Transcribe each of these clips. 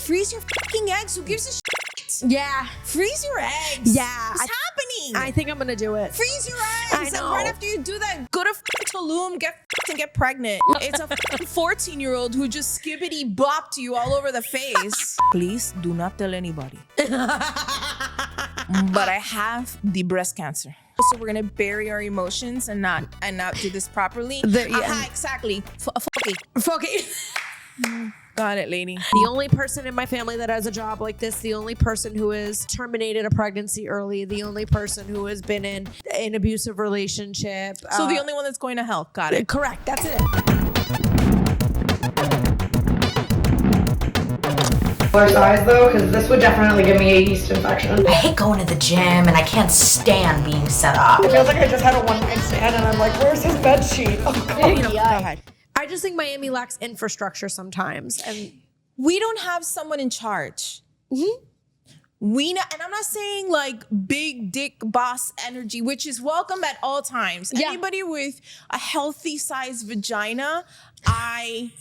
freeze your fucking eggs. Who gives a shit? Yeah. Freeze your eggs. Yeah. What's happening? I think I'm going to do it. Freeze your eggs. I know. And right after you do that, go to Tulum, get pregnant. It's a 14-year-old who just skibbity bopped you all over the face. Please do not tell anybody. But I have the breast cancer. So we're gonna bury our emotions and not do this properly. Exactly. Fuck it. Got it, lady. The only person in my family that has a job like this, the only person who has terminated a pregnancy early, the only person who has been in an abusive relationship. So the only one that's going to hell. Got it. Correct. That's it. Size though, because this would definitely give me a yeast infection. I hate going to the gym and I can't stand being set up. It feels like I just had a one-night stand and I'm like, where's his bed sheet? Oh god. Go ahead. I just think Miami lacks infrastructure sometimes, and We don't have someone in charge. Mm-hmm. And I'm not saying like big dick boss energy, which is welcome at all times. Yeah. Anybody with a healthy sized vagina, I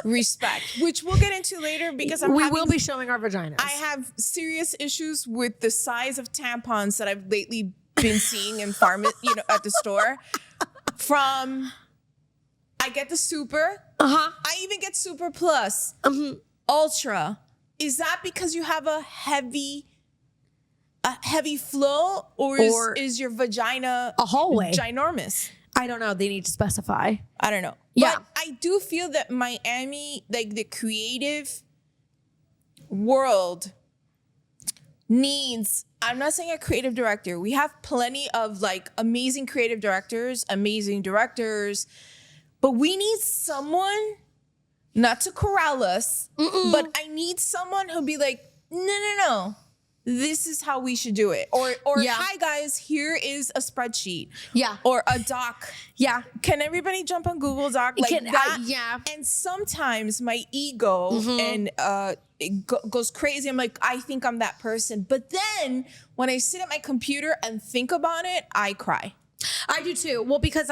respect, which we'll get into later because we will be showing our vaginas. I have serious issues with the size of tampons that I've lately been seeing in at the store. I get the super. I even get super plus, ultra. Is that because you have a heavy flow, or is your vagina a hallway ginormous? I don't know. They need to specify. I don't know. Yeah. But I do feel that Miami, like the creative world, needs, I'm not saying a creative director. We have plenty of like amazing creative directors, but we need someone, not to corral us, but I need someone who'll be like, no. This is how we should do it. Or hi guys, here is a spreadsheet. Yeah. Or a doc. Yeah. Can everybody jump on Google Doc like that? Yeah. And sometimes my ego and it goes crazy. I'm like, I think I'm that person. But then when I sit at my computer and think about it, I cry. I do too. Well, because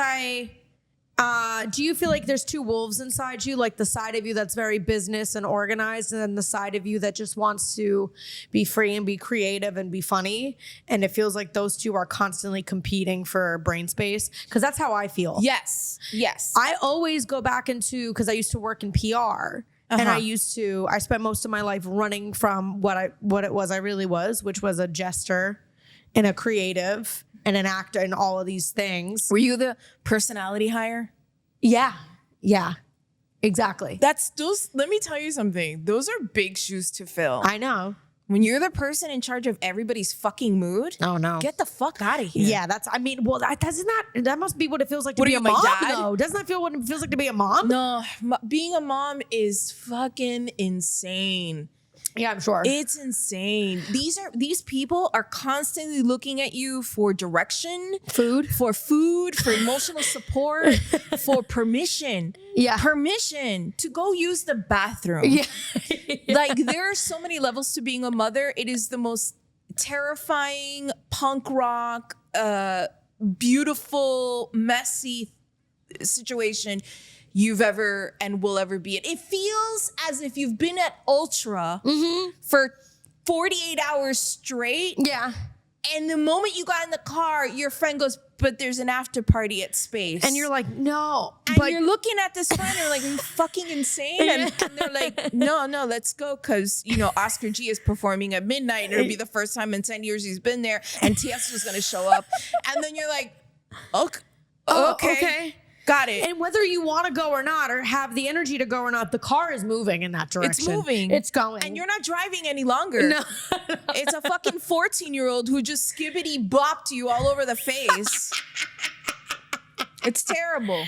do you feel like there's two wolves inside you? Like the side of you that's very business and organized, and then the side of you that just wants to be free and be creative and be funny. And it feels like those two are constantly competing for brain space. Because that's how I feel. Yes. I always go back into, because I used to work in PR. And I spent most of my life running from what it was I really was, which was a jester and a creative and an actor and all of these things. Were you the personality hire? Yeah, exactly. Let me tell you something. Those are big shoes to fill. I know. When you're the person in charge of everybody's fucking mood, oh no, get the fuck out of here. Yeah, that must be what it feels like to be a my mom. dad? No, doesn't that feel what it feels like to be a mom? No, being a mom is fucking insane. Yeah, I'm sure. It's insane. These people are constantly looking at you for direction, for emotional support, for permission. Yeah. Permission to go use the bathroom. Yeah. Like there are so many levels to being a mother. It is the most terrifying punk rock, beautiful, messy situation you've ever and will ever be in. It feels as if you've been at Ultra for 48 hours straight. Yeah. And the moment you got in the car, your friend goes, but there's an after party at Space. And you're like, no. And you're looking at this friend, you're like, are you fucking insane? And they're like, no, let's go. Because, Oscar G is performing at midnight. And it'll be the first time in 10 years he's been there. And TS is going to show up. And then you're like, okay. Got it. And whether you want to go or not, or have the energy to go or not, the car is moving in that direction. It's moving. It's going. And you're not driving any longer. No. It's a fucking 14-year-old who just skibbity bopped you all over the face. It's terrible.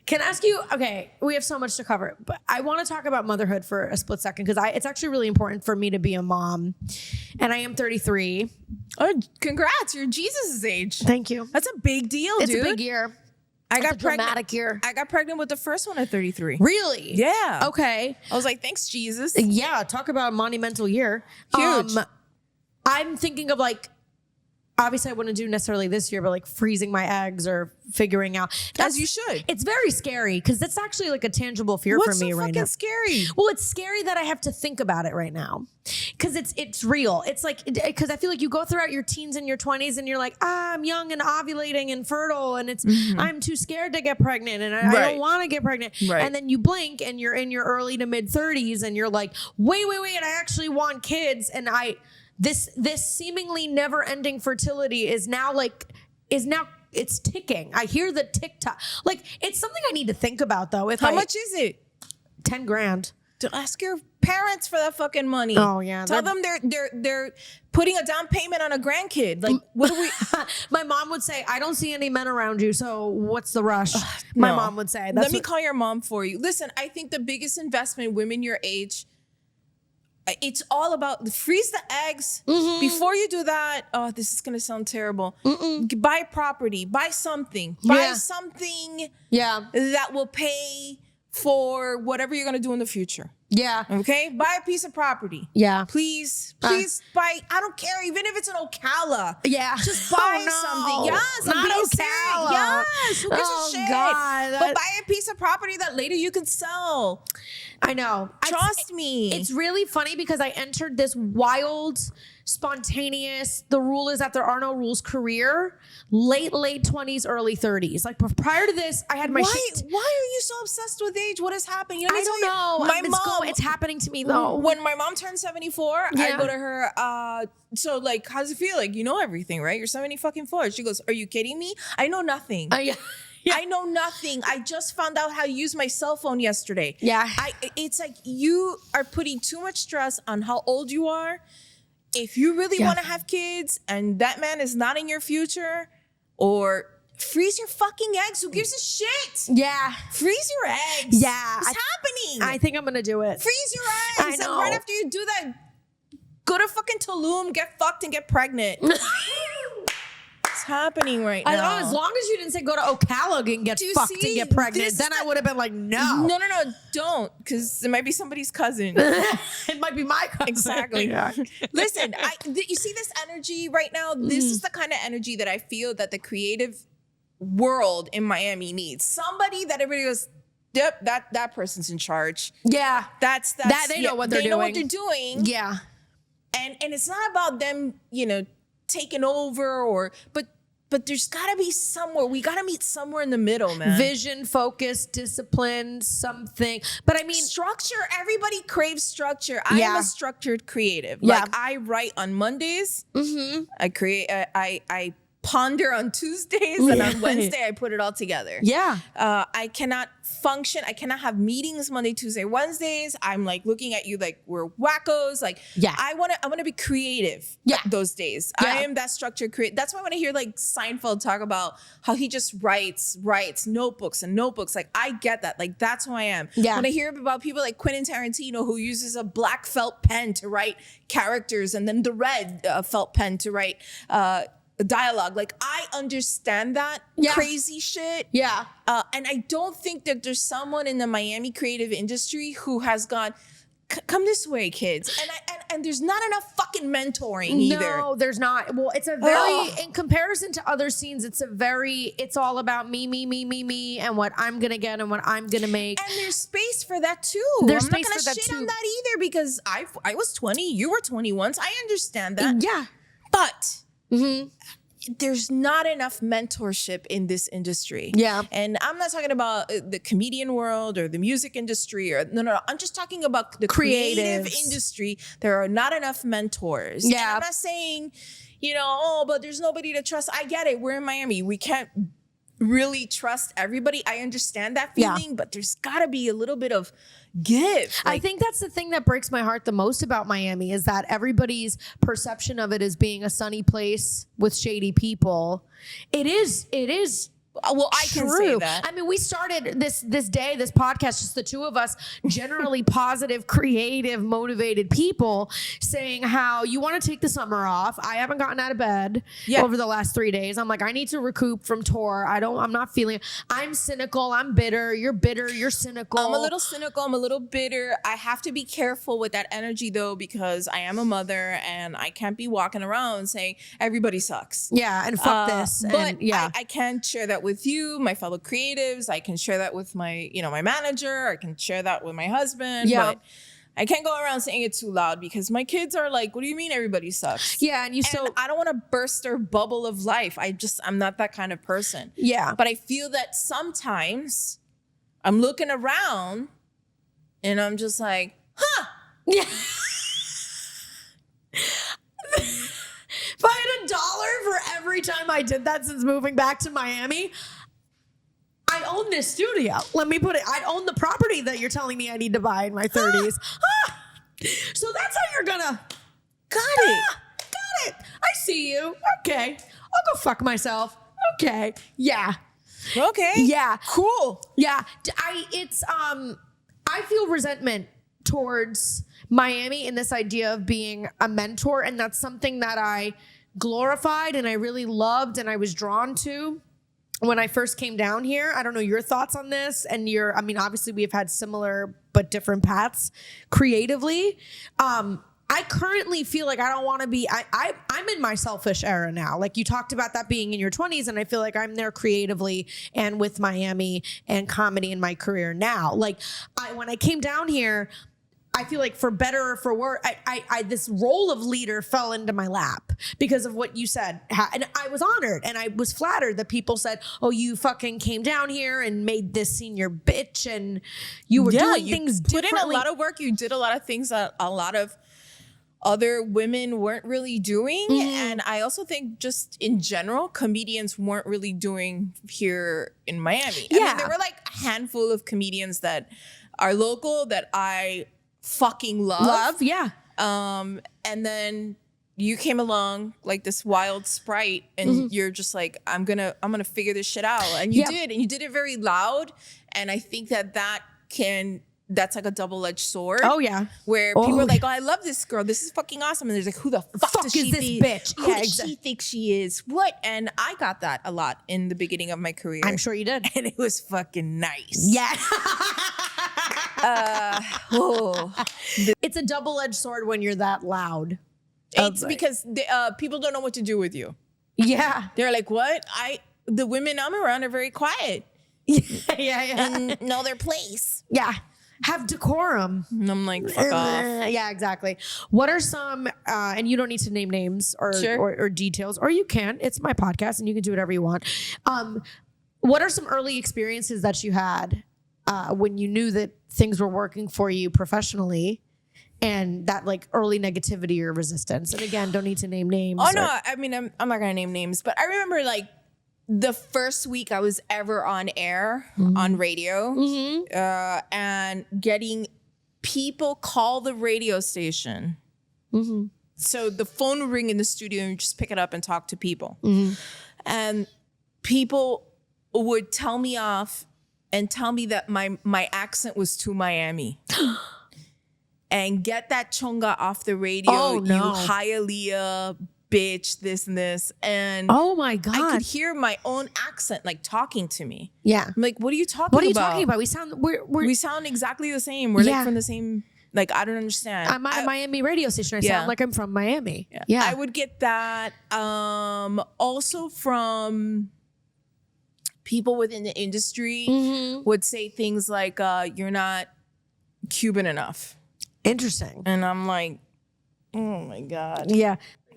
Can I ask you, okay, we have so much to cover, but I want to talk about motherhood for a split second because it's actually really important for me to be a mom. And I am 33. Oh, congrats. You're Jesus' age. Thank you. That's a big deal, dude. It's a big year. I got pregnant. Dramatic year. I got pregnant with the first one at 33. Really? Yeah. Okay. I was like, thanks, Jesus. Yeah. Talk about a monumental year. Huge. I'm thinking of like, obviously I wouldn't do necessarily this year, but like freezing my eggs or figuring out. As you should. It's very scary because that's actually like a tangible fear for me right now. What's so fucking scary? Well, it's scary that I have to think about it right now because it's real. It's like, because I feel like you go throughout your teens and your 20s and you're like, I'm young and ovulating and fertile and I'm too scared to get pregnant and I don't want to get pregnant. Right. And then you blink and you're in your early to mid 30s and you're like, wait, I actually want kids. And this seemingly never ending fertility is now it's ticking. I hear the tick-tock. Like, it's something I need to think about though. How much is it? 10 grand. To ask your parents for that fucking money. Oh yeah. Tell them they're putting a down payment on a grandkid. Like, what do we? My mom would say, I don't see any men around you, so what's the rush? My mom would say. Let me call your mom for you. Listen, I think the biggest investment, women your age, it's all about freeze the eggs. Before you do that, oh, this is gonna sound terrible. Buy property, buy something, buy something that will pay for whatever you're gonna do in the future. Yeah. Okay? Buy a piece of property. Yeah. Please buy, I don't care, even if it's an Ocala. Yeah. Just buy something. Yes. Not Ocala. Yes. Who gives a shit? God. But buy a piece of property that later you can sell. I know. Trust me. It's really funny because I entered this wild, spontaneous, the rule is that there are no rules career, late 20s, early 30s. Like prior to this, I had my shit. Why are you so obsessed with age? What is happening? I don't know. My mom, it's happening to me though. When my mom turned 74, I go to her, so like, how does it feel? Like, you know everything, right? You're 74. She goes, are you kidding me? I know nothing. I know nothing. I just found out how to use my cell phone yesterday. Yeah. It's like you are putting too much stress on how old you are. If you really want to have kids and that man is not in your future, or freeze your fucking eggs. Who gives a shit? Yeah. Freeze your eggs. Yeah. It's happening. I think I'm going to do it. Freeze your eggs. I know. And right after you do that, go to fucking Tulum, get fucked and get pregnant. It's happening right now. I know, as long as you didn't say go to Ocala and get fucked and get pregnant, then I would have been like, no. No, don't, because it might be somebody's cousin. It might be my cousin. Exactly. Yeah. Listen, you see this energy right now? This is the kind of energy that I feel that the creative world in Miami needs. Somebody that everybody goes, yep, that person's in charge. Yeah. That's they know what they're doing. They know what they're doing. Yeah. And it's not about them, taking over but there's gotta be somewhere. We gotta meet somewhere in the middle, man. Vision, focus, discipline, something. But I mean, structure. Everybody craves structure. I am a structured creative. Yeah. Like, I write on Mondays. I create. I ponder on Tuesdays, and on Wednesday I put it all together. Yeah. I cannot function. I cannot have meetings Monday, Tuesday, Wednesdays. I'm like looking at you like we're wackos. Like, I want to be creative. Those days. Yeah. I am that structured creative. That's why when I hear like Seinfeld talk about how he just writes notebooks and notebooks, like, I get that. Like, that's who I am. Yeah. When I hear about people like Quentin Tarantino who uses a black felt pen to write characters and then the red felt pen to write dialogue, like, I understand that crazy shit. Yeah. And I don't think that there's someone in the Miami creative industry who has gone, come this way, kids. And there's not enough fucking mentoring either. No, there's not. Well, it's a very, in comparison to other scenes, it's all about me, and what I'm going to get and what I'm going to make. And there's space for that too. There's I'm not space gonna for that shit too. on that either, because I was 20, you were 21, so I understand that. Yeah. But there's not enough mentorship in this industry. Yeah. And I'm not talking about the comedian world or the music industry or no. I'm just talking about the creative industry. There are not enough mentors. Yeah. And I'm not saying, but there's nobody to trust. I get it. We're in Miami. We can't really trust everybody. I understand that feeling, but there's got to be a little bit of give. I think that's the thing that breaks my heart the most about Miami, is that everybody's perception of it as being a sunny place with shady people. It is Well, I can say that. I mean, we started this podcast, just the two of us, generally positive, creative, motivated people, saying how you want to take the summer off. I haven't gotten out of bed over the last 3 days. I'm like, I need to recoup from tour. I'm not feeling. I'm cynical. I'm bitter. You're cynical. I'm a little cynical. I'm a little bitter. I have to be careful with that energy though, because I am a mother and I can't be walking around saying everybody sucks. Yeah, and fuck this. But yeah, I can share that with you, my fellow creatives. I can share that with my, my manager. I can share that with my husband. Yeah. But I can't go around saying it too loud because my kids are like, what do you mean everybody sucks? Yeah, and I don't want to burst their bubble of life. I'm not that kind of person. Yeah. But I feel that sometimes I'm looking around and I'm just like, huh. Yeah. If I had $1 for every time I did that since moving back to Miami, I'd own this studio. Let me put it, I'd own the property that you're telling me I need to buy in my 30s. So that's how you're gonna. Got it. I see you. Okay. I'll go fuck myself. Okay. Yeah. Okay. Yeah. Cool. Yeah. I feel resentment towards Miami and this idea of being a mentor. And that's something that I glorified and I really loved and I was drawn to when I first came down here. I don't know your thoughts on this and obviously we have had similar but different paths creatively. I currently feel like I don't want to be, I'm in my selfish era now. Like you talked about that being in your 20s and I feel like I'm there creatively and with Miami and comedy in my career now. Like when I came down here, I feel like for better or for worse, I this role of leader fell into my lap because of what you said. And I was honored and I was flattered that people said, oh, you fucking came down here and made this senior bitch and you were doing things differently. Put in a lot of work. You did a lot of things that a lot of other women weren't really doing. And I also think just in general, comedians weren't really doing here in Miami. Yeah. I mean, there were like a handful of comedians that are local that I fucking love. Yeah. And then you came along like this wild sprite and you're just like, I'm gonna figure this shit out. And you did, and you did it very loud. And I think that's like a double-edged sword. Oh yeah. Where people are like, oh, I love this girl. This is fucking awesome. And there's like, who the fuck does she is this think? bitch? Who does she think she is? What? And I got that a lot in the beginning of my career. I'm sure you did. And it was fucking nice. Yeah. It's a double-edged sword when you're that loud. It's because people don't know what to do with you. Yeah. They're like, what? The women I'm around are very quiet. Yeah. And know their place. Yeah. Have decorum. And I'm like, fuck off. Yeah, exactly. What are some, and you don't need to name names or details, or you can. It's my podcast and you can do whatever you want. What are some early experiences that you had when you knew that things were working for you professionally and that like early negativity or resistance? And again, don't need to name names. Oh, no. I mean, I'm not going to name names, but I remember like the first week I was ever on air on radio and getting people call the radio station. So the phone would ring in the studio and you just pick it up and talk to people. And people would tell me off and tell me that my accent was too Miami. And get that chonga off the radio, Oh, no. you Hialeah bitch, this and this. And Oh my God. I could hear my own accent like talking to me. Yeah. I'm like, what are you talking about? What are you talking about? We sound exactly the same. We're like from the same, like, I don't understand. I'm at a Miami radio station. I sound like I'm from Miami. Yeah. I would get that. Also from people within the industry would say things like, you're not Cuban enough. Interesting. And I'm like, oh my God. Yeah.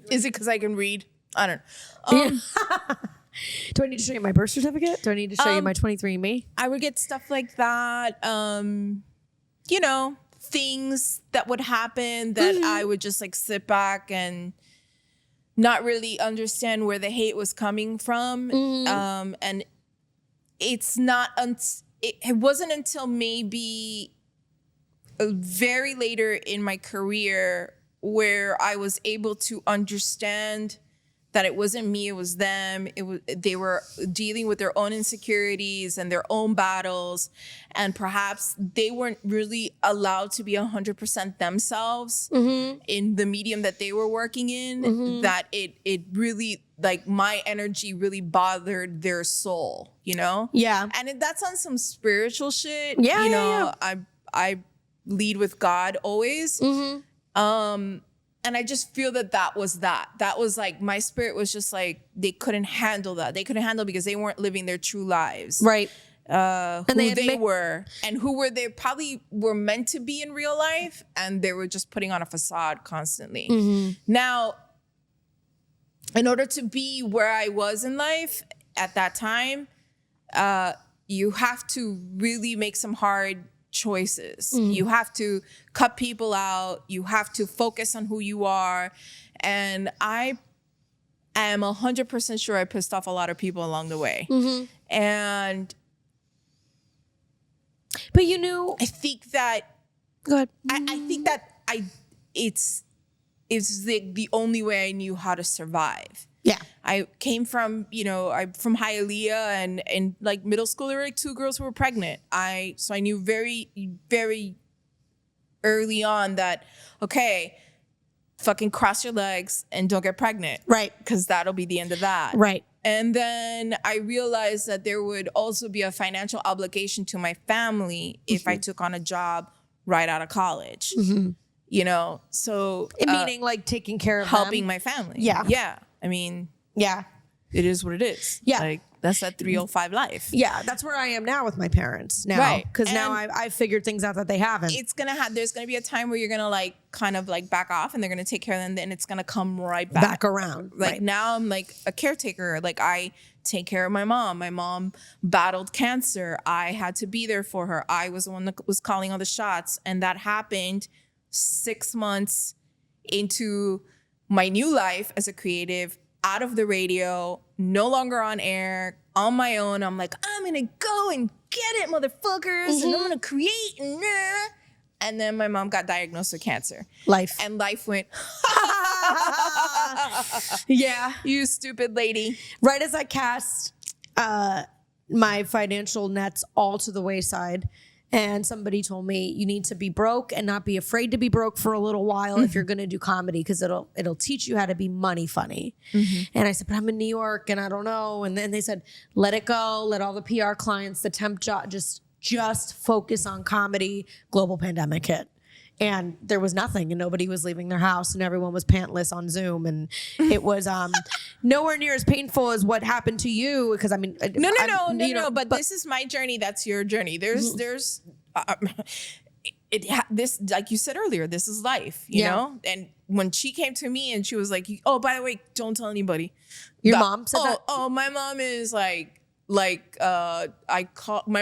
Is it because I can read? I don't know. Do I need to show you my birth certificate? Do I need to show you my 23andMe? I would get stuff like that. Things that would happen that I would just like sit back and not really understand where the hate was coming from. And it's not, it wasn't until maybe very later in my career where I was able to understand that it wasn't me, it was them. They were dealing with their own insecurities and their own battles, and perhaps they weren't really allowed to be 100% themselves in the medium that they were working in. That it really, like, my energy really bothered their soul, you know? Yeah. And that's on some spiritual shit. Yeah, you yeah, know, yeah. I lead with God always. And I just feel that was that. That was like, my spirit was just like, they couldn't handle that. They couldn't handle because they weren't living their true lives. Right. Who they were and who were they probably were meant to be in real life, and they were just putting on a facade constantly. Now, in order to be where I was in life at that time, you have to really make some hard choices. You have to cut people out. You have to focus on who you are. And I am 100% sure I pissed off a lot of people along the way. And But you knew. I think that Go ahead. I think that it's the only way I knew how to survive. Yeah. I came from, I'm from Hialeah, and in like middle school, there were like 2 girls who were pregnant. So I knew very, very early on that, okay, fucking cross your legs and don't get pregnant. Right. Because that'll be the end of that. Right. And then I realized that there would also be a financial obligation to my family if I took on a job right out of college. You know, so Meaning like taking care of helping them. my family. Yeah. Yeah. I mean, Yeah. it is what it is. Yeah. Like, that's that 305 life. Yeah. That's where I am now with my parents now. Right. Because now I've figured things out that they haven't. There's gonna be a time where you're gonna like kind of like back off, and they're gonna take care of them, and it's gonna come right back around. Like right. now I'm like a caretaker. Like, I take care of my mom. My mom battled cancer. I had to be there for her. I was the one that was calling all the shots. And that happened 6 months into my new life as a creative, out of the radio, no longer on air, on my own. I'm like, I'm gonna go and get it, motherfuckers, and I'm gonna create. And then my mom got diagnosed with cancer. Life. And life went, Yeah. you stupid lady. Right as I cast my financial nets all to the wayside, and somebody told me, you need to be broke and not be afraid to be broke for a little while if you're going to do comedy, because it'll teach you how to be money funny. And I said, but I'm in New York and I don't know. And then they said, let it go. Let all the PR clients, the temp job, just focus on comedy. Global pandemic hit. And there was nothing, and nobody was leaving their house, and everyone was pantless on Zoom, and it was nowhere near as painful as what happened to you. Because I mean, No. But this is my journey. That's your journey. There's this, like you said earlier, this is life, you know. And when she came to me and she was like, "Oh, by the way, don't tell anybody." Your mom said that. Oh, my mom is my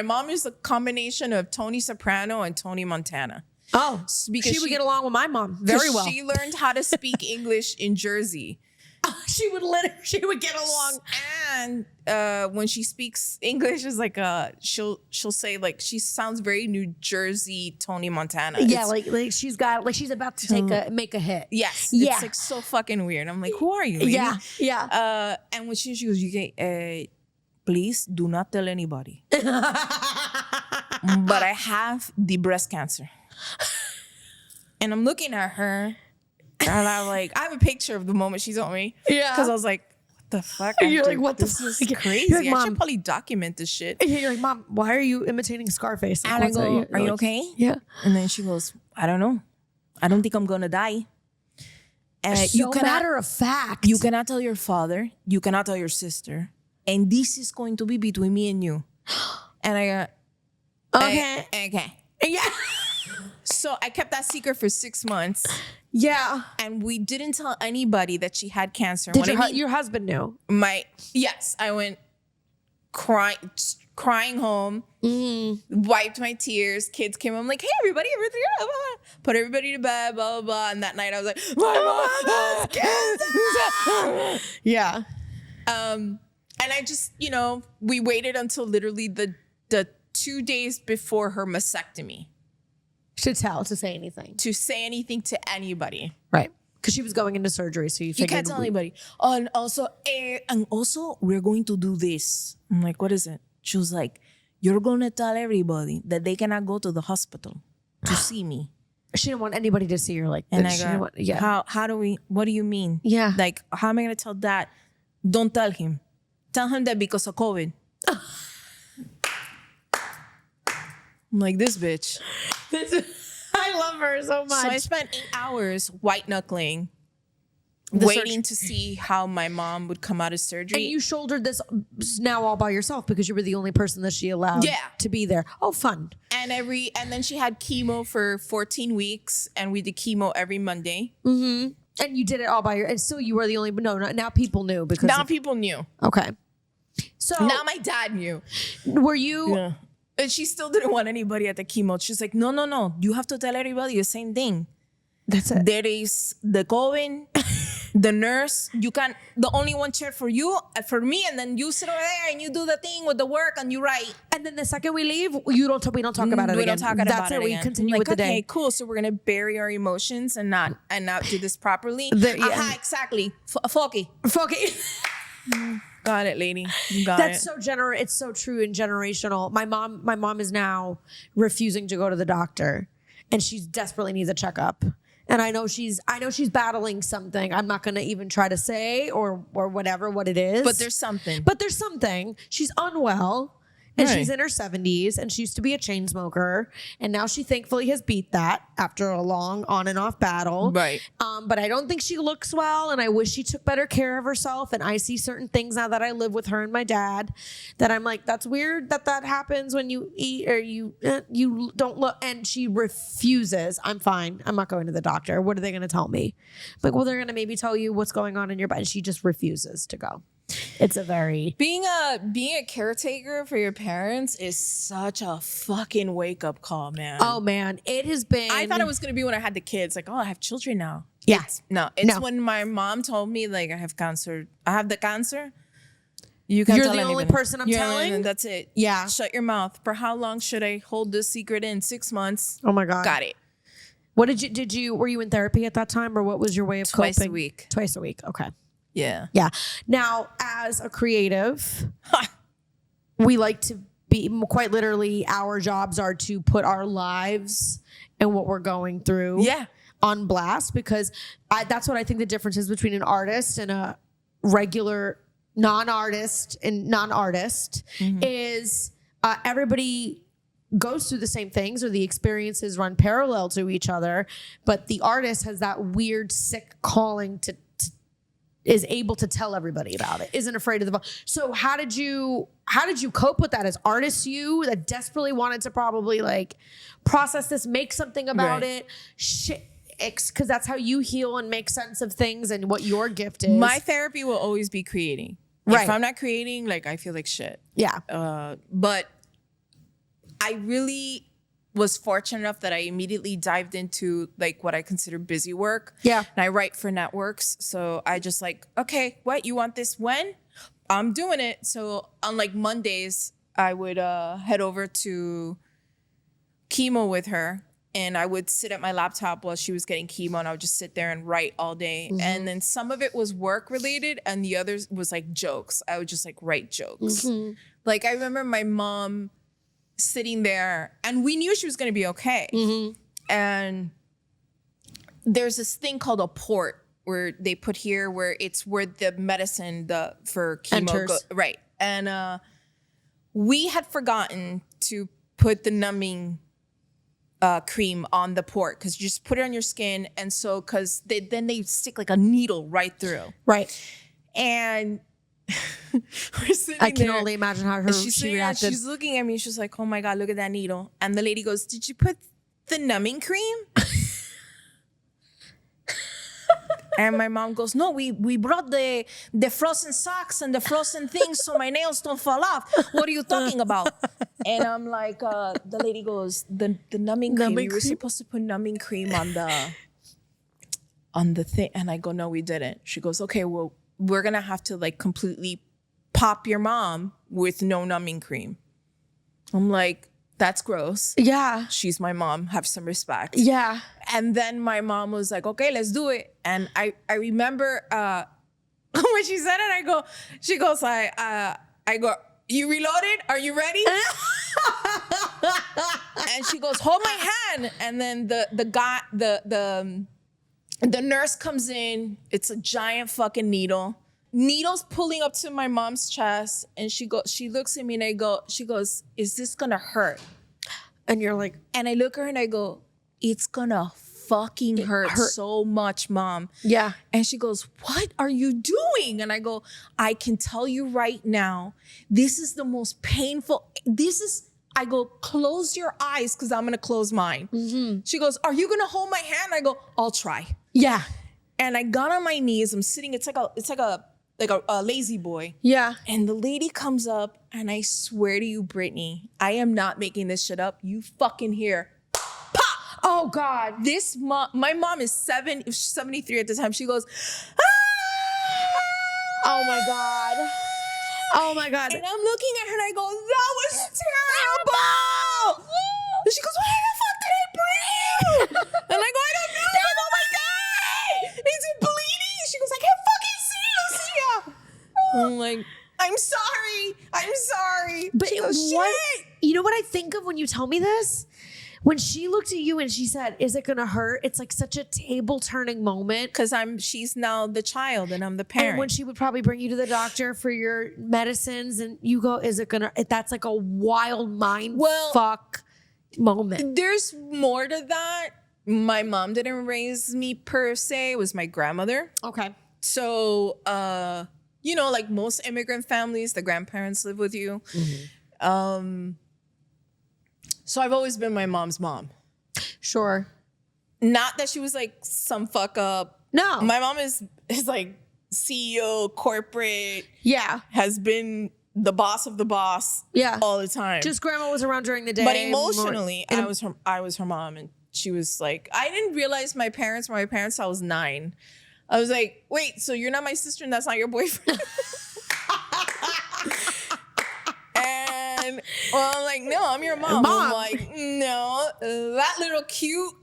mom is a combination of Tony Soprano and Tony Montana. Oh, because she would get along with my mom very well. She learned how to speak English in Jersey. She would get along. And when she speaks English, is like she'll say, like, she sounds very New Jersey Tony Montana. Yeah, like she's about to make a hit. Yes. Yeah. It's like so fucking weird. I'm like, who are you, lady? Yeah. And when she goes, please do not tell anybody. But I have the breast cancer. And I'm looking at her, and I'm like, I have a picture of the moment she told me. Yeah. Because I was like, what the fuck? You're like, what the This is fuck? crazy. You're like, I Mom. should probably document this shit. You're like, Mom, why are you imitating Scarface? And I go, are you okay? Yeah. And then she goes, I don't know. I don't think I'm going to die. And Matter of fact. You cannot tell your father. You cannot tell your sister. And this is going to be between me and you. And I go, okay. Yeah. So I kept that secret for 6 months. Yeah. And we didn't tell anybody that she had cancer. Did your husband knew? Yes, I went crying home, wiped my tears. Kids came home, like, hey, everybody, everything, blah, blah, blah. Put everybody to bed, blah, blah, blah. And that night I was like, my mom. Yeah. And I just, we waited until literally the 2 days before her mastectomy To say anything. to say anything to anybody. Right. Because she was going into surgery, so you You figured can't tell anybody. Oh, and also, we're going to do this. I'm like, what is it? She was like, you're going to tell everybody that they cannot go to the hospital to see me. She didn't want anybody to see her like And that. I She go, didn't want, how do we, what do you mean? Yeah. Like, how am I going to tell that? Don't tell him. Tell him that because of COVID. I'm like, this bitch. I love her so much. So I spent 8 hours white knuckling, The waiting to see how my mom would come out of surgery. and you shouldered this now all by yourself because you were the only person that she allowed to be there. Oh, fun. And then she had chemo for 14 weeks, and we did chemo every Monday. And you did it all by and still you were the only. No, now people knew because Now people knew. okay. So Now my dad knew. were you? Yeah. And she still didn't want anybody at the chemo. She's like, no. You have to tell everybody the same thing. That's it. There is the COVID, the nurse. You can the only one chair for you, for me, and then you sit over there and you do the thing with the work and you write. And then the second we leave, we don't talk about it We again. don't talk about That's it it. We again. continue Like, with the okay, day. cool. So we're gonna bury our emotions and not do this properly. Yeah. Exactly. Foggy. Okay. Got it, lady. You got That's it. so it's so true and generational. My mom is now refusing to go to the doctor, and she desperately needs a checkup. And I know she's battling something. I'm not gonna even try to say or whatever what it is. But there's something. But there's something. She's unwell. And Right. she's in her 70s, and she used to be a chain smoker, and now she thankfully has beat that after a long on and off battle. Right. But I don't think she looks well, and I wish she took better care of herself. And I see certain things now that I live with her and my dad that I'm like, that's weird that happens when you eat or you don't look. And she refuses. I'm fine. I'm not going to the doctor. What are they going to tell me? Like, well, they're going to maybe tell you what's going on in your body. And she just refuses to go. It's a very Being a caretaker for your parents is such a fucking wake up call, man. oh man, it has been. I thought it was gonna be when I had the kids, like, oh, I have children now. Yeah. It's when my mom told me, like, I have cancer. I have the cancer. You're the only person I'm telling? That's it. Yeah. Shut your mouth. For how long should I hold this secret in? 6 months. Oh my god. Got it. What did you were you in therapy at that time, or what was your way of Twice a coping? week. Twice a week. Okay. Yeah. Yeah. Now, as a creative, we like to be quite literally. Our jobs are to put our lives and what we're going through. Yeah. On blast, because that's what I think the difference is between an artist and a regular non-artist is everybody goes through the same things, or the experiences run parallel to each other, but the artist has that weird sick calling to is able to tell everybody about it, isn't afraid of the so how did you cope with that as artists, you that desperately wanted to probably like process this, make something about Right. it, shit, because that's how you heal and make sense of things and what your gift is. My therapy will always be creating. Right. If I'm not creating, like, I feel like shit. Yeah. But I really was fortunate enough that I immediately dived into like what I consider busy work. Yeah. And I write for networks. So I just like, okay, what, you want this when? I'm doing it. So on like Mondays, I would head over to chemo with her, and I would sit at my laptop while she was getting chemo, and I would just sit there and write all day. Mm-hmm. And then some of it was work related, and the others was like jokes. I would just like write jokes. Mm-hmm. Like I remember my mom sitting there, and we knew she was going to be okay. Mm-hmm. And there's this thing called a port where they put here, where it's where the medicine for chemo right. And we had forgotten to put the numbing cream on the port, because you just put it on your skin, and so because then they stick like a needle right through. Right. And we're sitting I can there, only imagine how and she reacted. She's looking at me. She's like, "Oh my god, look at that needle!" And the lady goes, "Did you put the numbing cream?" And my mom goes, "No, we brought the frozen socks and the frozen things so my nails don't fall off. What are you talking about?" And I'm like, the lady goes, "The numbing cream. You were supposed to put numbing cream on the thing." And I go, "No, we didn't." She goes, "Okay, well, we're gonna have to like completely pop your mom with no numbing cream." I'm like, "That's gross." Yeah. She's my mom. Have some respect. Yeah. And then my mom was like, okay, let's do it. And I remember when she said it, she goes, I go, you reloaded? Are you ready? And she goes, hold my hand. And then the nurse comes in. It's a giant fucking needle. Needle's pulling up to my mom's chest. And she looks at me and she goes, is this gonna hurt? And you're like, and I look at her and I go, it's gonna fucking hurt so much, Mom. Yeah. And she goes, what are you doing? And I go, I can tell you right now, this is the most painful. I go, close your eyes because I'm gonna close mine. Mm-hmm. She goes, are you gonna hold my hand? I go, I'll try. Yeah. And I got on my knees. I'm sitting. It's like a lazy boy. Yeah. And the lady comes up, and I swear to you, Brittany, I am not making this shit up. You fucking hear. Oh God. My mom is 73 at the time. She goes, oh my God. Oh my God. And I'm looking at her and I go, that was terrible. And she goes, why the fuck did I breathe? And I go, I don't know. I go, oh my God. Is it bleeding? She goes, I can't fucking see, Lucia. I'm like, I'm sorry. But She goes, what, shit. you know what I think of when you tell me this? When she looked at you and she said, is it gonna hurt? It's like such a table turning moment. Because she's now the child and I'm the parent. And when she would probably bring you to the doctor for your medicines and you go, is it gonna, that's like a wild mind fuck moment. There's more to that. My mom didn't raise me per se. It was my grandmother. Okay. So, like most immigrant families, the grandparents live with you. Mm-hmm. So I've always been my mom's mom. Sure. Not that she was like some fuck up. No. My mom is like CEO, corporate. Yeah. Has been the boss of the boss. Yeah. All the time. Just grandma was around during the day. But emotionally, I was her mom, and she was like, I didn't realize my parents were my parents till I was 9. I was like, wait, so you're not my sister and that's not your boyfriend? And I'm like, no, I'm your mom. I'm like, no, that little cute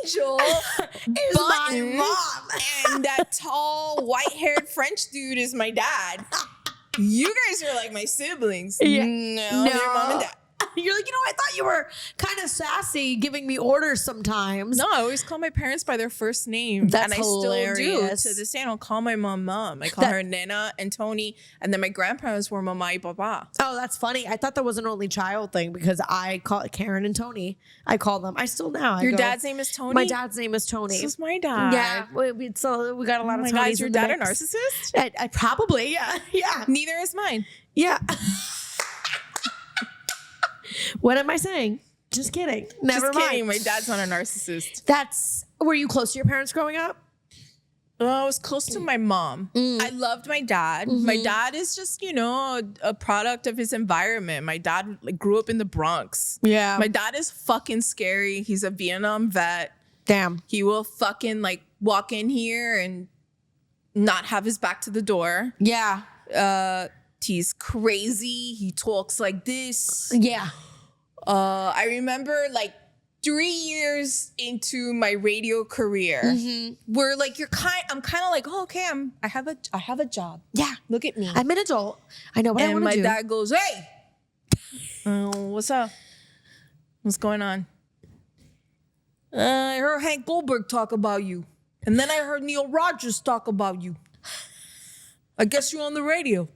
angel is my mom. And that tall, white-haired French dude is my dad. You guys are like my siblings. Yeah. No, your mom and dad. You're like, I thought you were kind of sassy giving me orders sometimes. No, I always call my parents by their first name. That's and I hilarious. Still do. To this day, I don't call my mom. I call her Nana and Tony. And then my grandparents were Mama y Papa. Oh, that's funny. I thought that was an only child thing because I call it Karen and Tony. I call them. I still now. Your dad's name is Tony? My dad's name is Tony. This is my dad. Yeah. So we got a lot of Tonys. God, is your in the dad a mix. narcissist? I probably, yeah. Yeah. Neither is mine. Yeah. What am I saying? Just kidding. Never Just mind. kidding. My dad's not a narcissist. Were you close to your parents growing up? I was close to my mom. I loved my dad. Mm-hmm. My dad is just, a product of his environment. My dad grew up in the Bronx. Yeah. My dad is fucking scary. He's a Vietnam vet. Damn. He will fucking walk in here and not have his back to the door. Yeah. He's crazy. He talks like this. Yeah. I remember 3 years into my radio career, where I'm kind of like, oh, okay, I have a job. Yeah. Look at me. I'm an adult. I know what I want to do. And my dad goes, hey, what's up? What's going on? I heard Hank Goldberg talk about you. And then I heard Neil Rogers talk about you. I guess you're on the radio.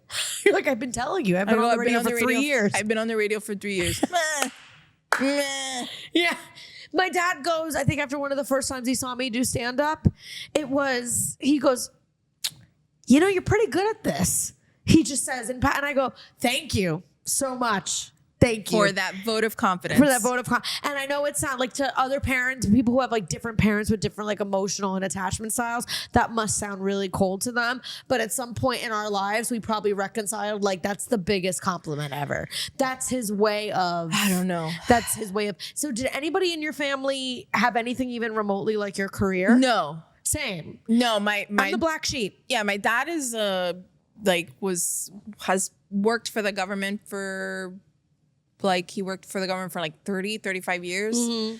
You're like, I've been telling you. I've been on the radio for 3 years. I've been on the radio for 3 years. Yeah. My dad goes, I think after one of the first times he saw me do stand-up, he goes, you're pretty good at this. He just says, and I go, thank you so much. Thank you. For that vote of confidence. And I know it sounds like to other parents, people who have different parents with different emotional and attachment styles, that must sound really cold to them. But at some point in our lives, we probably reconciled that's the biggest compliment ever. That's his way of, I don't know. That's his way of. So did anybody in your family have anything even remotely like your career? No. Same. No, I'm the black sheep. Yeah, my dad is has worked for the government for he worked for the government for 30, 35 years. Mm-hmm.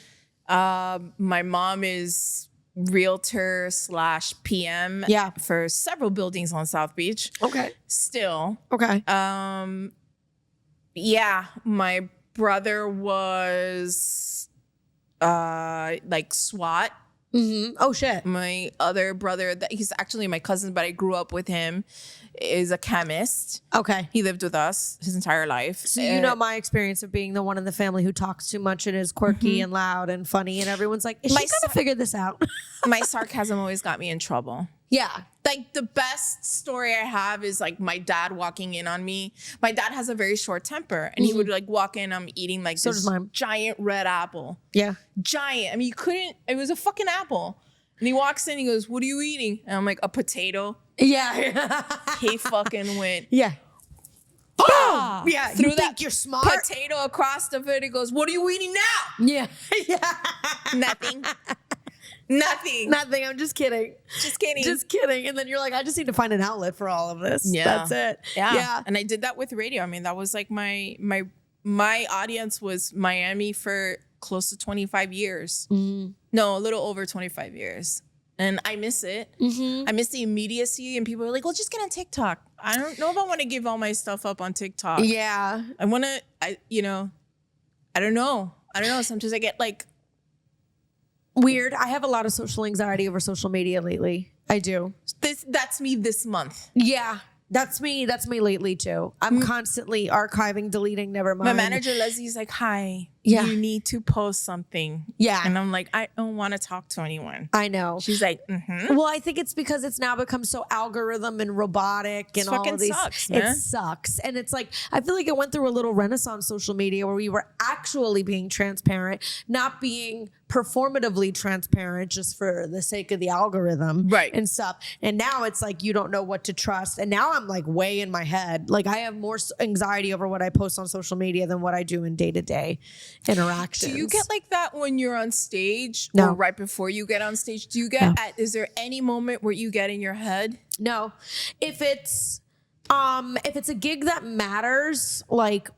My mom is realtor / PM for several buildings on South Beach. Okay. Still. Okay. Yeah, my brother was like SWAT. Mm-hmm. Oh shit. My other brother, that he's actually my cousin, but I grew up with him, is a chemist. Okay. He lived with us his entire life. So you know my experience of being the one in the family who talks too much and is quirky and loud and funny, and everyone's like, is she gonna figure this out? My sarcasm always got me in trouble. Yeah. Like the best story I have is like my dad walking in on me. My dad has a very short temper, and he would like walk in. I'm eating like this giant red apple. Yeah, giant. I mean, you couldn't. It was a fucking apple. And he walks in. He goes, "What are you eating?" And I'm like, "A potato." Yeah. He fucking went. Yeah. Boom! Yeah. Threw you that think you're smart? Potato across the foot. He goes, "What are you eating now?" Yeah. Yeah. Nothing. Nothing. Nothing. I'm just kidding. Just kidding. Just kidding. And then you're like, I just need to find an outlet for all of this. Yeah. That's it. Yeah. And I did that with radio. I mean, that was like my audience was Miami for close to 25 years. Mm. No, a little over 25 years. And I miss it. Mm-hmm. I miss the immediacy. And people are like, well, just get on TikTok. I don't know if I want to give all my stuff up on TikTok. Yeah. I want to, I don't know. Sometimes I get like, weird. I have a lot of social anxiety over social media lately. I do. That's me this month. Yeah. That's me lately too. I'm constantly archiving, deleting, never mind. My manager Leslie's like, hi, you need to post something. Yeah. And I'm like, I don't want to talk to anyone. I know. She's like, Well, I think it's because it's now become so algorithm and robotic and all of these. Sucks, man. It sucks. And it's like, I feel like it went through a little renaissance social media where we were actually being transparent, not being performatively transparent just for the sake of the algorithm. Right. And stuff. And now it's like, you don't know what to trust. And now I'm like way in my head. Like I have more anxiety over what I post on social media than what I do in day-to-day interactions. Do you get like that when you're on stage? No. Or right before you get on stage? Do you get is there any moment where you get in your head? No. If it's a gig that matters, like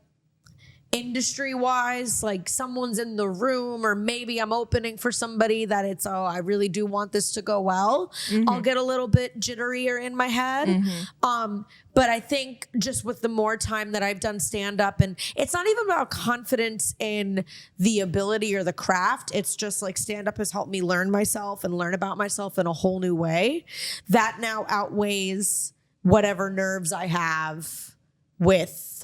industry wise, like someone's in the room, or maybe I'm opening for somebody that it's, I really do want this to go well. Mm-hmm. I'll get a little bit jitterier in my head. Mm-hmm. But I think just with the more time that I've done stand up, and it's not even about confidence in the ability or the craft. It's just like stand up has helped me learn myself and learn about myself in a whole new way that now outweighs whatever nerves I have with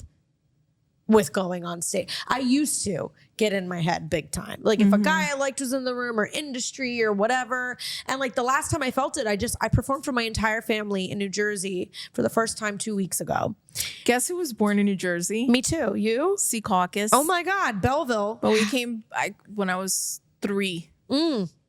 going on stage. I used to get in my head big time. Like if a guy I liked was in the room or industry or whatever. And like the last time I felt it, I performed for my entire family in New Jersey for the first time 2 weeks ago. Guess who was born in New Jersey? Me too. You? Sea Caucus. Oh my God, Belleville. But we came when I was 3.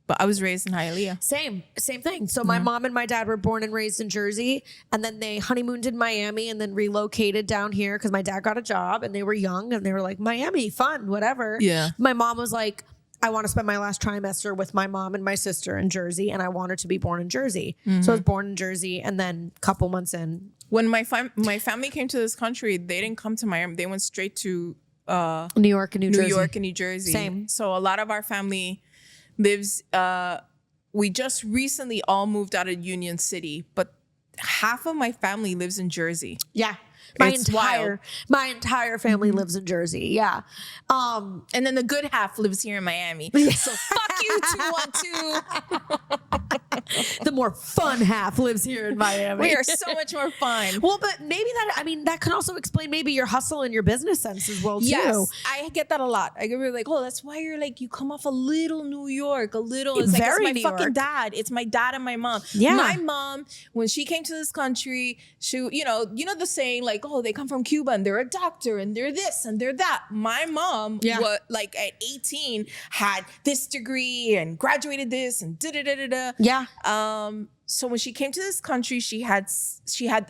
But I was raised in Hialeah. Same thing. So my mom and my dad were born and raised in Jersey, and then they honeymooned in Miami and then relocated down here because my dad got a job and they were young and they were like, Miami, fun, whatever. Yeah. My mom was like, I want to spend my last trimester with my mom and my sister in Jersey, and I want her to be born in Jersey. So I was born in Jersey, and then a couple months in. When my family came to this country, they didn't come to Miami. They went straight to New York and New Jersey. Same. So a lot of our family lives, we just recently all moved out of Union City, but half of my family lives in Jersey. Yeah. It's My entire family lives in Jersey. Yeah. And then the good half lives here in Miami. So fuck you, 212. The more fun half lives here in Miami. We are so much more fun. Well, but maybe that can also explain maybe your hustle and your business sense as well too. Yes, I get that a lot. I get really like, oh, that's why you're like, you come off a little New York, a little. It's like, Very it's my New fucking York. dad. It's my dad and my mom. Yeah. My mom, when she came to this country, she, you know the saying like, oh, they come from Cuba and they're a doctor and they're this and they're that. My mom, like at 18, had this degree and graduated this and da-da-da-da-da. Yeah. So when she came to this country, she had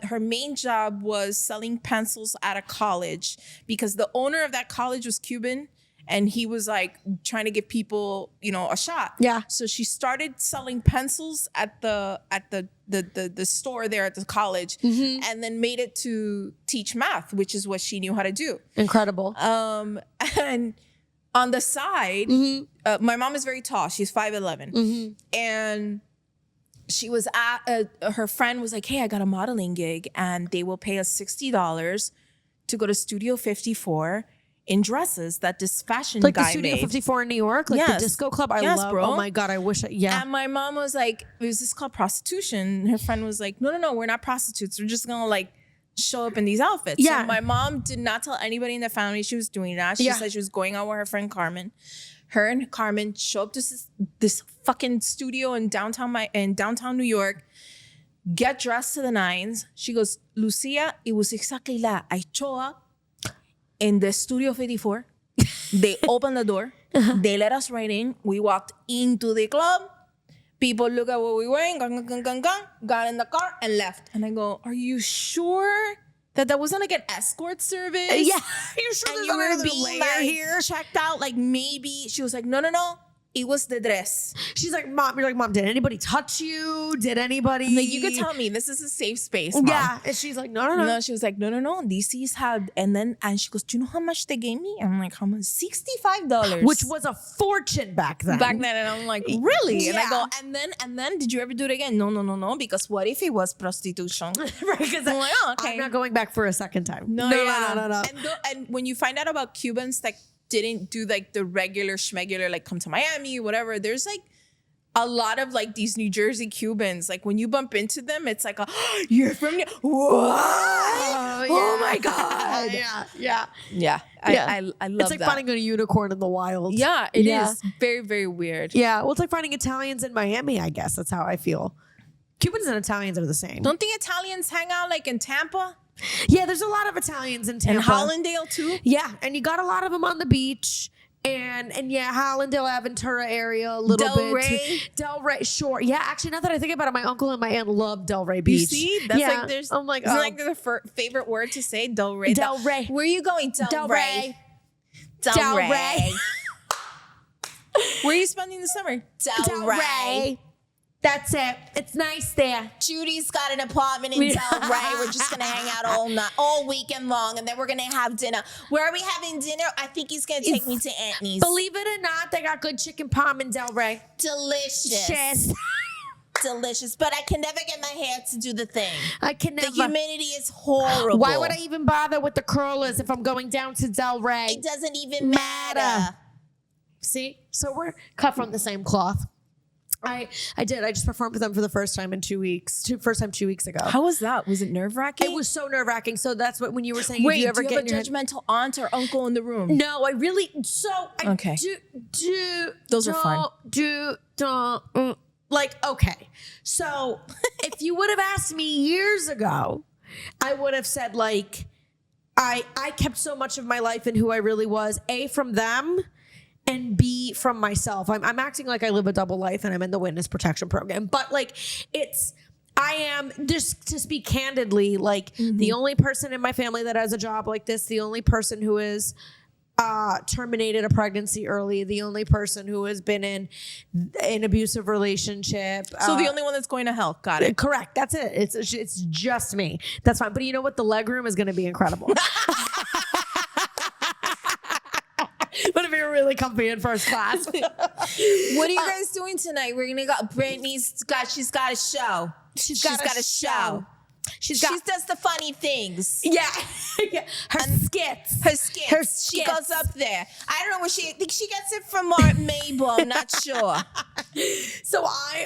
her main job was selling pencils at a college because the owner of that college was Cuban. And he was like trying to give people, a shot. Yeah. So she started selling pencils at the store there at the college, and then made it to teach math, which is what she knew how to do. Incredible. And on the side, my mom is very tall. She's 5'11", and she was at her friend was like, hey, I got a modeling gig, and they will pay us $60 to go to Studio 54 in dresses that this fashion Like guy the Studio made. 54 in New York, like the disco club. I love. bro. Oh my god, I wish. And my mom was like, it was this called prostitution. Her friend was like, no, we're not prostitutes. We're just gonna like show up in these outfits. Yeah. So my mom did not tell anybody in the family she was doing that. She said she was going out with her friend Carmen. Her and Carmen show up to this fucking studio in downtown New York, get dressed to the nines. She goes, Lucia, it was exactly that. I show up in the Studio 54. They opened the door. They let us right in. We walked into the club. People look at what we were wearing, got in the car and left. And I go, are you sure that wasn't like an escort service? Yeah. Are you sure And there's you were another being layer like here? checked out? Like maybe she was like, no. It was the dress. She's like, Mom, you're like, Mom, did anybody touch you? Did anybody? I'm like, you could tell me this is a safe space, Mom. Yeah. And she's like, no. No, she was like, no. This is how, and she goes, do you know how much they gave me? I'm like, how much? $65. Which was a fortune back then. Back then, and I'm like, really? And I Yeah. go, and then, did you ever do it again? No, because what if it was prostitution? Right, because I'm like, oh, okay. I'm not going back for a second time. No. And when you find out about Cubans that didn't do like the regular schmegular, like come to Miami, whatever, there's like a lot of like these New Jersey Cubans. Like when you bump into them, it's like, you're from New Oh my God. Yeah. I love It's like that. finding a unicorn in the wild. Yeah, it is very, very weird. Yeah. Well, it's like finding Italians in Miami, I guess. That's how I feel. Cubans and Italians are the same. Don't the Italians hang out like in Tampa Yeah, there's a lot of Italians in Tampa. and Hollandale too? Yeah, and you got a lot of them on the beach. And yeah, Hollandale, Aventura area, a little Del bit. Rey? Del Rey, sure. Yeah, actually, now that I think about it, my uncle and my aunt love Del Rey Beach. You see? That's like there's I'm like, isn't like the favorite word to say? Del Rey. Del Rey. Where are you going? Del Rey. Del Rey. Where are you spending the summer? Del Rey. That's it. It's nice there. Judy's got an apartment in Del Rey. We're just gonna hang out all weekend long, and then we're gonna have dinner. Where are we having dinner? I think he's gonna take me to Anthony's. Believe it or not, they got good chicken parm in Del Rey. Delicious. Delicious. But I can never get my hair to do the thing. I can never. The humidity is horrible. Why would I even bother with the curlers if I'm going down to Del Rey? It doesn't even matter. See? So we're cut from the same cloth. I did. I just performed with them for the first time in 2 weeks. First time 2 weeks ago. How was that? Was it nerve-wracking? It was so nerve-wracking. So that's what when you were saying, Wait, if you ever do you get have a judgmental aunt or uncle in the room? No, I really. So I Okay. do. Those are fun. Like, okay. So if you would have asked me years ago, I would have said like, I kept so much of my life and who I really was, A, from them, and B, from myself. I'm acting like I live a double life and I'm in the witness protection program. But like, I am, just to speak candidly, like the only person in my family that has a job like this, the only person who is terminated a pregnancy early, the only person who has been in an abusive relationship. So the only one that's going to hell. Got it. Correct. That's it. It's just me. That's fine. But you know what? The legroom is going to be incredible. But if you're really comfy in first class. What are you guys doing tonight? We're gonna go. Brittany's she's got a show. She's got a show. She does the funny things. Yeah. Her skits. Her skits. She goes up there. I don't know where I think she gets it from Mark Mabel. I'm not sure. So I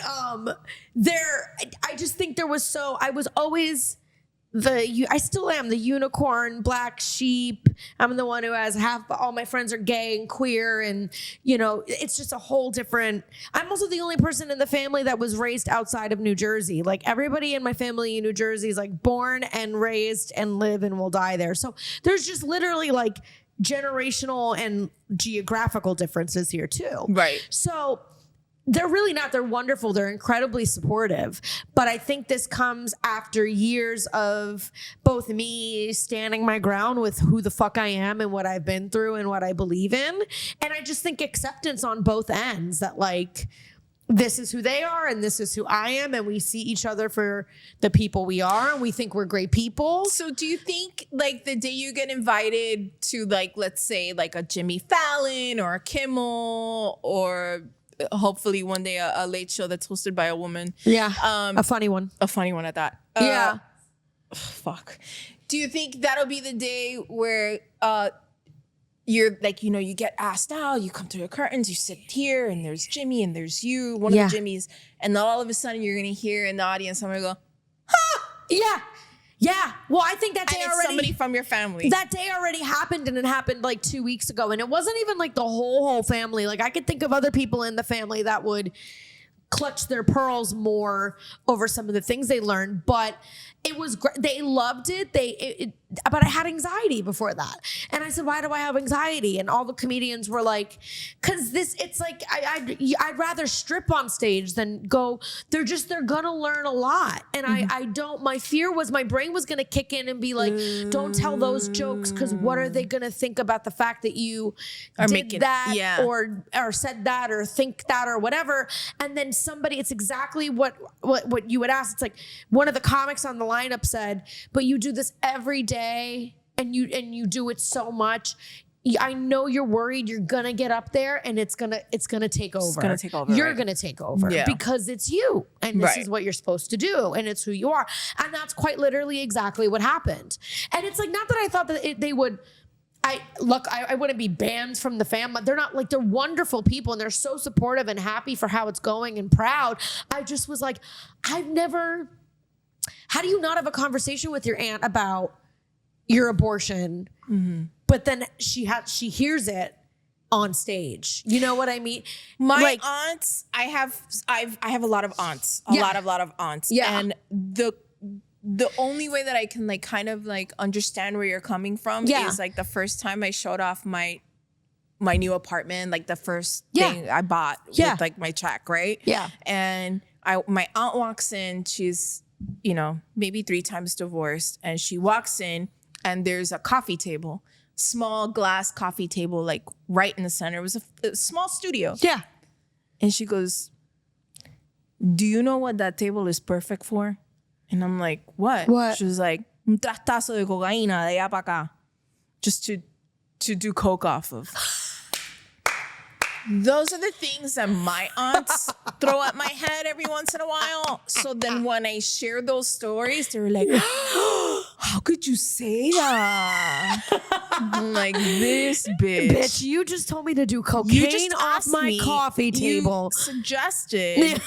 just think I was always I still am the unicorn, black sheep. I'm the one who has all my friends are gay and queer, and it's just a whole different. I'm also the only person in the family that was raised outside of New Jersey. Like everybody in my family in New Jersey is like born and raised and live and will die there. So there's just literally like generational and geographical differences here too. Right. So they're really not. They're wonderful. They're incredibly supportive. But I think this comes after years of both me standing my ground with who the fuck I am and what I've been through and what I believe in. And I just think acceptance on both ends that like, this is who they are and this is who I am, and we see each other for the people we are, and we think we're great people. So do you think like the day you get invited to like, let's say like a Jimmy Fallon or a Kimmel or hopefully one day a late show that's hosted by a woman. Yeah. A funny one. A funny one at that. Yeah. Fuck. Do you think that'll be the day where you're like, you know, you get asked out, you come through the curtains, you sit here, and there's Jimmy, and there's you, one of the Jimmys, and then all of a sudden you're gonna hear in the audience somebody go, Yeah. Yeah. Well, I think that day and it's already. somebody from your family. That day already happened, and it happened like 2 weeks ago. And it wasn't even like the whole family. Like I could think of other people in the family that would clutch their pearls more over some of the things they learned, but it was great. They loved it. But I had anxiety before that. And I said, why do I have anxiety? And all the comedians were like, cause it's like, I'd rather strip on stage than go, they're gonna learn a lot. And I don't, my fear was my brain was gonna kick in and be like, don't tell those jokes. Cause what are they gonna think about the fact that you did that or said that or think that or whatever. And then somebody, it's exactly what you would ask. It's like one of the comics on the lineup said, but you do this every day and you do it so much. I know you're worried you're gonna get up there and it's gonna take over. It's gonna take over. You're gonna take over because it's you and this is what you're supposed to do and it's who you are. And that's quite literally exactly what happened. And it's like, not that I thought that they would. I wouldn't be banned from the family. They're not like, they're wonderful people and they're so supportive and happy for how it's going and proud. I just was like, how do you not have a conversation with your aunt about your abortion? But then she hears it on stage. You know what I mean? My aunts, I have a lot of aunts, a lot of aunts. Yeah. And the only way that I can like kind of like understand where you're coming from is like the first time I showed off my new apartment, like the first thing I bought with like my check, right? Yeah. And my aunt walks in, she's, you know, maybe 3 times divorced, and she walks in and there's a coffee table, small glass coffee table, like right in the center. It was a small studio. Yeah. And she goes, do you know what that table is perfect for? And I'm like, what? She was like, un trastazo de cocaína de allá para acá. Just to do coke off of. Those are the things that my aunts throw at my head every once in a while. So then when I share those stories, they were like, how could you say that? I'm like, this bitch. Bitch, you just told me to do cocaine off my coffee table. You suggested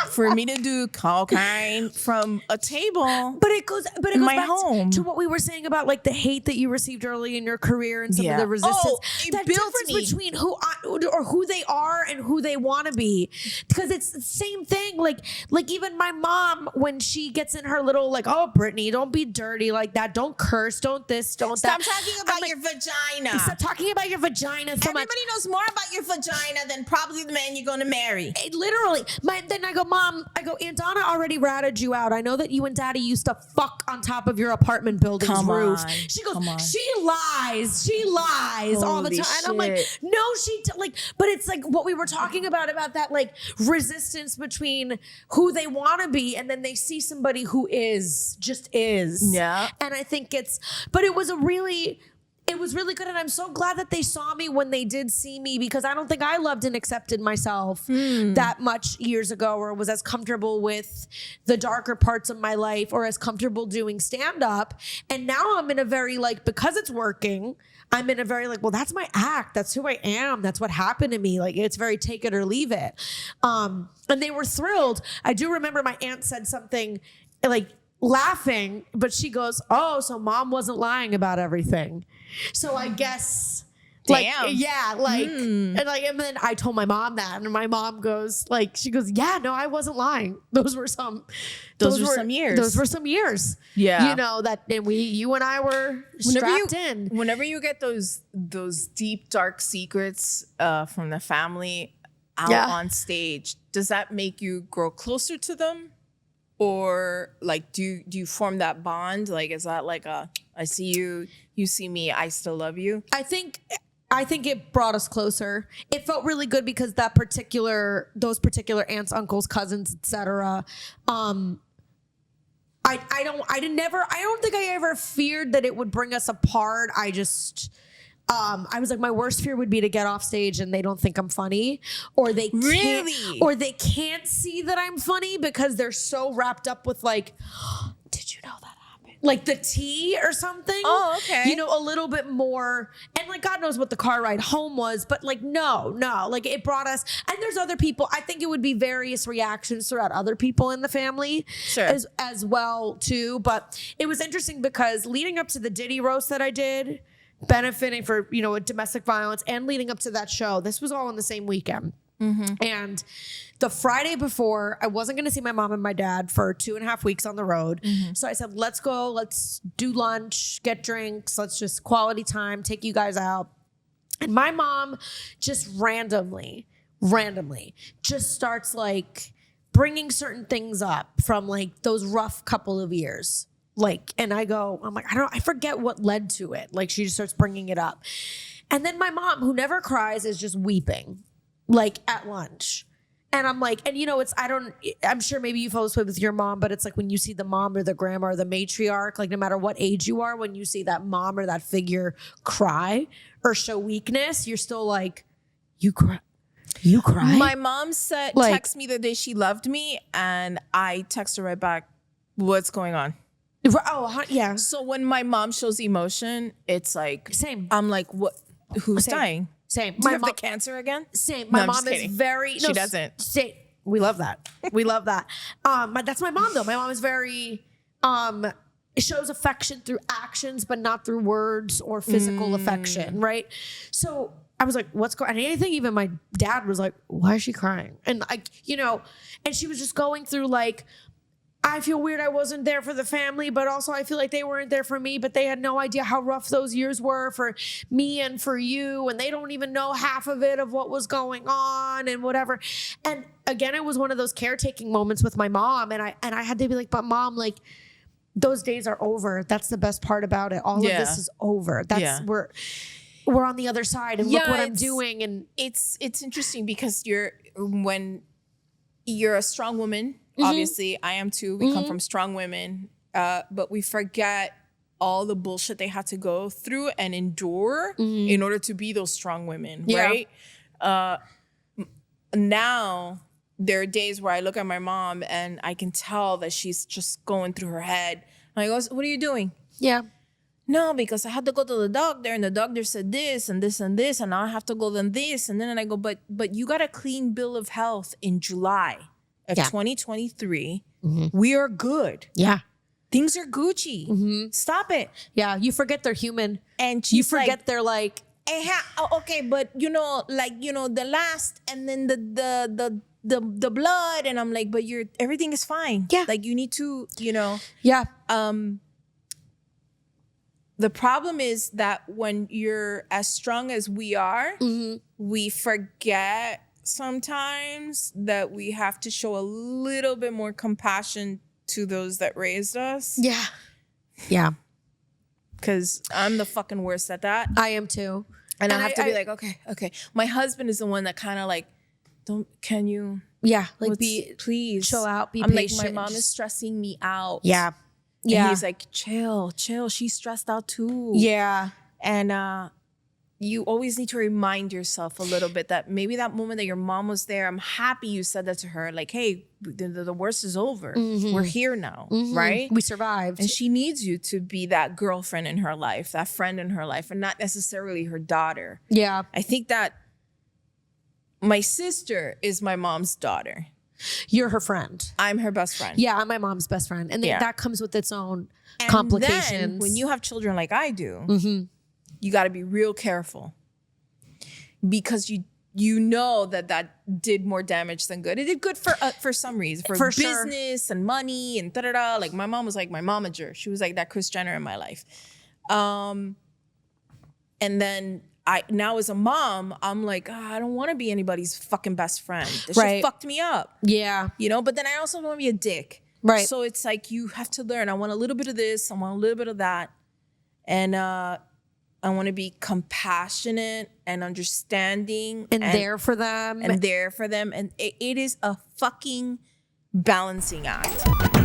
for me to do cocaine from a table. But it goes in my back home to what we were saying about like the hate that you received early in your career and some of the resistance. That difference between who they are and who they want to be, because it's the same thing. Like even my mom, when she gets in her little like, oh, Brittany, don't be dirty like that. Don't curse. Don't this. Don't Stop that. talking about your vagina. Stop talking about your vagina so much. Everybody knows more about your vagina than probably the man you're going to marry. Literally. Then I go, Mom, Aunt Donna already ratted you out. I know that you and Daddy used to fuck on top of your apartment building's roof. She goes, she lies. She lies all the time. And I'm like, no, but it's like what we were talking about that like resistance between who they want to be and then they see somebody who just is. Yeah. And I think but it was really good. And I'm so glad that they saw me when they did see me, because I don't think I loved and accepted myself that much years ago, or was as comfortable with the darker parts of my life or as comfortable doing stand-up. And now I'm in a very like, because it's working, I'm in a very like, well, that's my act. That's who I am. That's what happened to me. Like, it's very take it or leave it. And they were thrilled. I do remember my aunt said something like laughing, but she goes, oh, so Mom wasn't lying about everything. So I guess, and then I told my mom that, and my mom goes, like, she goes, yeah, no, I wasn't lying. Those were some years. Yeah. You know, that, and you and I were strapped in. Whenever you get those deep, dark secrets from the family out on stage, does that make you grow closer to them? Or like, do you form that bond? Like, is that like I see you, you see me, I still love you? I think I think it brought us closer. It felt really good because those particular aunts, uncles, cousins, etc. I don't think I ever feared that it would bring us apart. I was like, my worst fear would be to get off stage and they don't think I'm funny, or they can't see that I'm funny because they're so wrapped up with like, did you know that happened? Like the tea or something. Oh, okay. You know, a little bit more, and like God knows what the car ride home was, but like no, like it brought us. And there's other people. I think it would be various reactions throughout other people in the family, as well too. But it was interesting because leading up to the Diddy roast that I did, benefiting for, you know, domestic violence, and leading up to that show, this was all in the same weekend. And the Friday before, I wasn't going to see my mom and my dad for 2.5 weeks on the road. So I said, let's go, let's do lunch, get drinks, let's just quality time, take you guys out. And my mom just randomly just starts like bringing certain things up from like those rough couple of years. Like, and I'm like, I forget what led to it. Like, she just starts bringing it up. And then my mom, who never cries, is just weeping, like at lunch. And I'm like, and you know, I'm sure maybe you follow this with your mom, but it's like when you see the mom or the grandma or the matriarch, like no matter what age you are, when you see that mom or that figure cry or show weakness, you're still like, you cry. My mom text me the day she loved me, and I text her right back, what's going on? Oh, yeah. So when my mom shows emotion, it's like, same. I'm like, what? Who's dying? Same. Do you have the cancer again? Same. My mom is very. She doesn't. We love that. We love that. That's my mom though. My mom is very. Shows affection through actions, but not through words or physical affection. Right. So I was like, what's going on? And I think even my dad was like, why is she crying? And like, you know, and she was just going through like, I feel weird I wasn't there for the family, but also I feel like they weren't there for me, but they had no idea how rough those years were for me and for you. And they don't even know half of it, of what was going on and whatever. And again, it was one of those caretaking moments with my mom. And I had to be like, but mom, like those days are over. That's the best part about it. All of this is over. We're on the other side, and look what I'm doing. And it's interesting because when you're a strong woman, obviously I am too. We come from strong women, but we forget all the bullshit they had to go through and endure in order to be those strong women, right? Now there are days where I look at my mom and I can tell that she's just going through her head. And I go, what are you doing? Yeah. No, because I had to go to the doctor, and the doctor said this and this and this, and now I have to go then this. And then I go, but you got a clean bill of health in July of 2023. We are good. Yeah. Things are Gucci. Stop it. Yeah. You forget they're human. And you forget they're like, okay, but you know, like, you know, the last, and then the blood, and I'm like, but everything is fine. Yeah. Like you need to, you know. Yeah. The problem is that when you're as strong as we are, we forget sometimes that we have to show a little bit more compassion to those that raised us. Yeah. Yeah. Because I'm the fucking worst at that. I am too. And I have to be like, okay. My husband is the one that kind of like, can you? Yeah. Like please chill out, be I'm patient. like, my mom is stressing me out. Yeah. Yeah. And he's like, chill. She's stressed out too. Yeah. And you always need to remind yourself a little bit that maybe that moment that your mom was there, I'm happy you said that to her. Like, hey, the worst is over. We're here now, right? We survived. And she needs you to be that girlfriend in her life, that friend in her life, and not necessarily her daughter. Yeah. I think that my sister is my mom's daughter. You're her friend. I'm her best friend. Yeah, I'm my mom's best friend. And that comes with its own and complications. Then, when you have children like I do, you got to be real careful because you know that did more damage than good. It did good for some reason, for business and money and da-da-da. Like my mom was like my momager. She was like that Kris Jenner in my life. And then now as a mom, I'm like, I don't want to be anybody's fucking best friend. This shit fucked me up. Yeah. You know, but then I also don't want to be a dick. Right. So it's like you have to learn. I want a little bit of this. I want a little bit of that. And I want to be compassionate and understanding and there for them. And there for them. And it is a fucking balancing act.